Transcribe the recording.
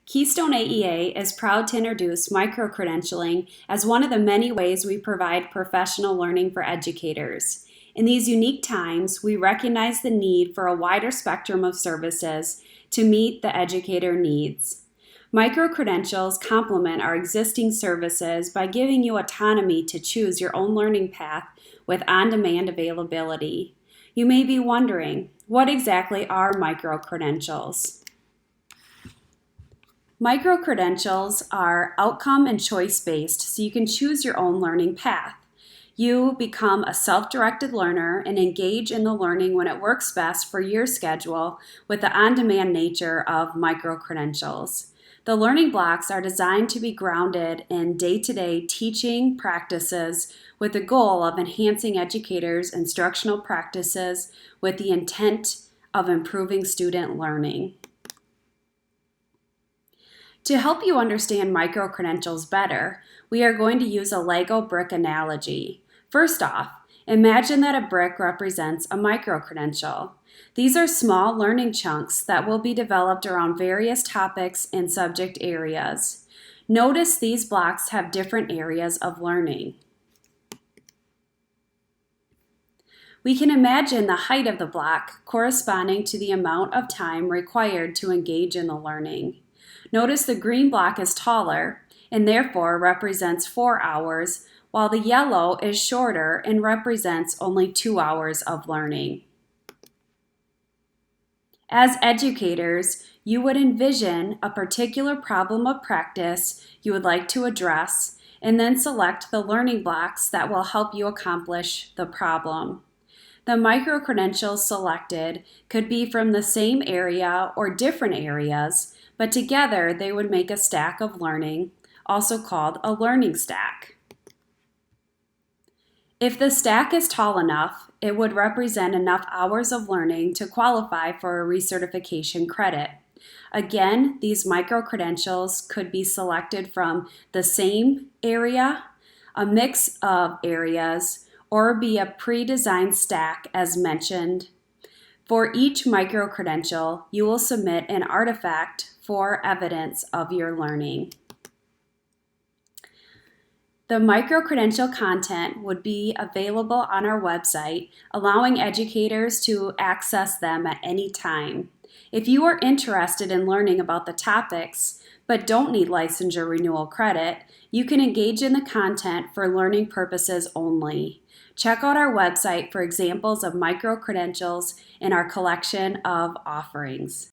Keystone AEA is proud to introduce micro-credentialing as one of the many ways we provide professional learning for educators. In these unique times, we recognize the need for a wider spectrum of services to meet the educator needs. Micro-credentials complement our existing services by giving you autonomy to choose your own learning path with on-demand availability. You may be wondering, what exactly are micro-credentials? Micro-credentials are outcome and choice-based, so you can choose your own learning path. You become a self-directed learner and engage in the learning when it works best for your schedule with the on-demand nature of micro-credentials. The learning blocks are designed to be grounded in day-to-day teaching practices with the goal of enhancing educators' instructional practices with the intent of improving student learning. To help you understand micro-credentials better, we are going to use a Lego brick analogy. First off, imagine that a brick represents a micro-credential. These are small learning chunks that will be developed around various topics and subject areas. Notice these blocks have different areas of learning. We can imagine the height of the block corresponding to the amount of time required to engage in the learning. Notice the green block is taller and therefore represents 4 hours, while the yellow is shorter and represents only 2 hours of learning. As educators, you would envision a particular problem of practice you would like to address and then select the learning blocks that will help you accomplish the problem. The micro-credentials selected could be from the same area or different areas, but together they would make a stack of learning, also called a learning stack. If the stack is tall enough, it would represent enough hours of learning to qualify for a recertification credit. Again, these micro-credentials could be selected from the same area, a mix of areas, or be a pre-designed stack as mentioned. For each micro-credential, you will submit an artifact for evidence of your learning. The micro-credential content would be available on our website, allowing educators to access them at any time. If you are interested in learning about the topics but don't need licensure renewal credit, you can engage in the content for learning purposes only. Check out our website for examples of micro-credentials in our collection of offerings.